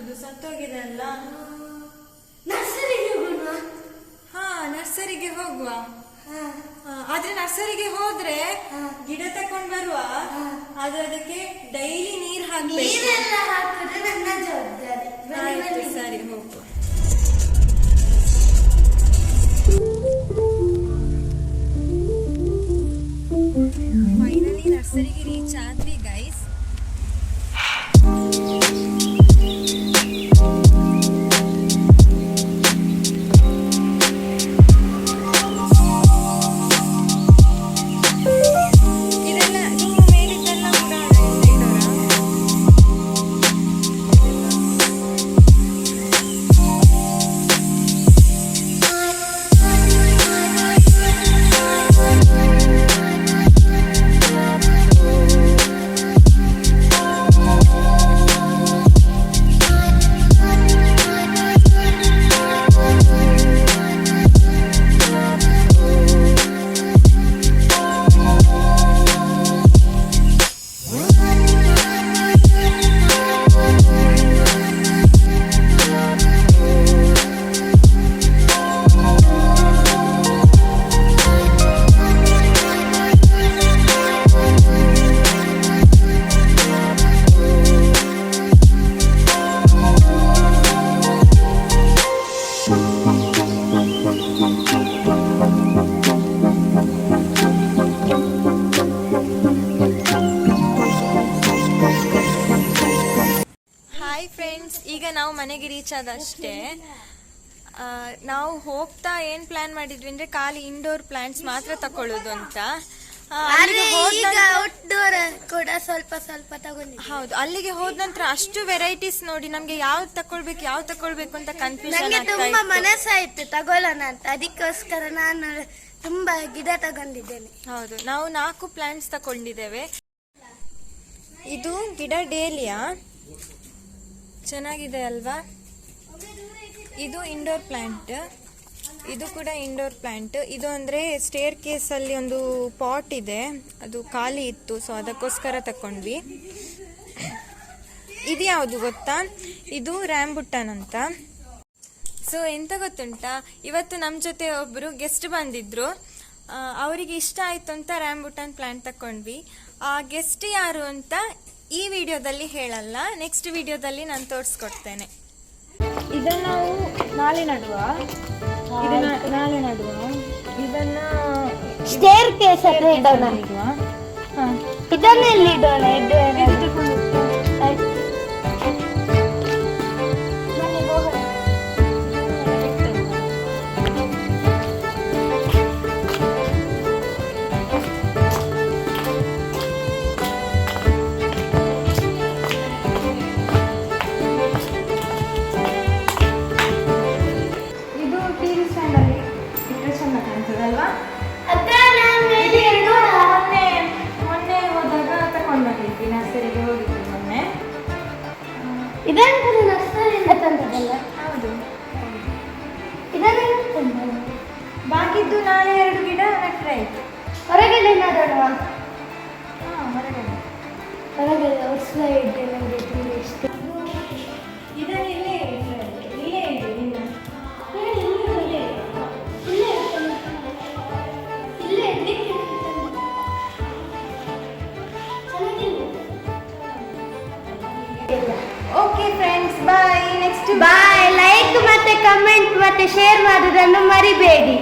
ಹೌದು, ಸತ್ತೋಗಿದೆ ಅಲ್ಲ. ನರ್ಸರಿಗೆ ಹೋಗೋಣ. ಹಾ, ನರ್ಸರಿಗೆ ಹೋಗುವ. ಆದ್ರೆ ನರ್ಸರಿಗೆ ಹೋದ್ರೆ ಗಿಡ ತಕೊಂಡ್ ಬರುವ. ಆದ್ರೆ ಅದಕ್ಕೆ ಡೈಲಿ ನೀರ್ ಹಾಕ್ಬೇಕು. ನನ್ನ ಜವಾಬ್ದಾರಿ. ಆಯ್ತು, ಸರಿ, ಹೋಗುವ. ಫೈನಲಿ ನರ್ಸರಿಗೆ ರೀಚ್ ಆದ್ವಿ ಗೈಸ್. ಈಗ ನಾವು ಮನೆಗೆ ರೀಚ್ ಆದಷ್ಟೇ. ನಾವು ಹೋಗ್ತಾ ಏನ್ ಪ್ಲಾನ್ ಮಾಡಿದ್ವಿ ಅಂದ್ರೆ ಖಾಲಿ ಇಂಡೋರ್ ಪ್ಲಾಂಟ್ಸ್ ಮಾತ್ರ ತಕೊಳ್ಳೋದು ಅಂತ. ಹೌದು, ಅಲ್ಲಿಗೆ ಹೋದ ನಂತರ ಅಷ್ಟು ವೆರೈಟೀಸ್ ನೋಡಿ ನಮ್ಗೆ ಯಾವ್ದು ತಕೊಳ್ಬೇಕು ಅಂತ ಕನ್ಫ್ಯೂಷನ್ ತುಂಬಾ ಮನಸ್ಸಾಯ್ತು ತಗೊಳ್ಳೋಣ ಅಂತ. ಅದಕ್ಕೋಸ್ಕರ ನಾನು ತುಂಬಾ ಗಿಡ ತಗೊಂಡಿದ್ದೇನೆ. ಹೌದು, ನಾವು 4 ಪ್ಲಾಂಟ್ಸ್ ತಕೊಂಡಿದ್ದೇವೆ. ಇದು ಗಿಡ ಡೇಲಿಯಾ, ಚೆನ್ನಾಗಿದೆ ಅಲ್ವಾ. ಇದು ಇಂಡೋರ್ ಪ್ಲಾಂಟ್, ಇದು ಕೂಡ ಇಂಡೋರ್ ಪ್ಲಾಂಟ್. ಇದು ಅಂದ್ರೆ ಸ್ಟೇರ್ ಕೇಸ್ ಅಲ್ಲಿ ಒಂದು ಪಾಟ್ ಇದೆ, ಅದು ಖಾಲಿ ಇತ್ತು, ಸೊ ಅದಕ್ಕೋಸ್ಕರ ತಕೊಂಡ್ವಿ. ಇದು ಯಾವುದು ಗೊತ್ತಾ, ಇದು ರ್ಯಾಂಬುಟಾನ್ ಅಂತ. ಸೊ ಎಂತ ಗೊತ್ತುಂಟಾ, ಇವತ್ತು ನಮ್ಮ ಜೊತೆ ಒಬ್ರು ಗೆಸ್ಟ್ ಬಂದಿದ್ರು. ಅವರಿಗೆ ಇಷ್ಟ ಆಯ್ತು ಅಂತ ರ್ಯಾಂಬುಟಾನ್ ಪ್ಲಾಂಟ್ ತಕೊಂಡ್ವಿ. ಆ ಗೆಸ್ಟ್ ಯಾರು ಅಂತ ಈ ವಿಡಿಯೋದಲ್ಲಿ ಹೇಳಲ್ಲ, ನೆಕ್ಸ್ಟ್ ವಿಡಿಯೋದಲ್ಲಿ ನಾನು ತೋರಿಸ್ಕೊಡ್ತೇನೆ. ಇದನ್ನ ನಾವು ನಾಳೆ ನಡುವ, ಇದನ್ನ ಸ್ಟೇರ್ ಕೇಸ್ ಹತ್ರ ಇಡೋಣ. ಇದನ್ನೆಲ್ಲಿ ಇಡೋಣ? ಬಾಕಿದ್ದು ನಾಳೆ 2 ಗಿಡ ನೆಟ್ರೆ ಆಯ್ತು. ಹೊರಗಡೆ ನಡೋಣ. ಹೊರಗಡೆ ಔಟ್ಸೈಡ್ ನನಗೆ ತುಂಬ ಇಷ್ಟ. ಓಕೆ ಫ್ರೆಂಡ್ಸ್, ಬಾಯ್. ನೆಕ್ಸ್ಟ್ ಬಾಯ್. ಲೈಕ್ ಮತ್ತೆ ಕಮೆಂಟ್ ಮತ್ತೆ ಶೇರ್ ಮಾಡೋದನ್ನು ಮರಿಬೇಡಿ.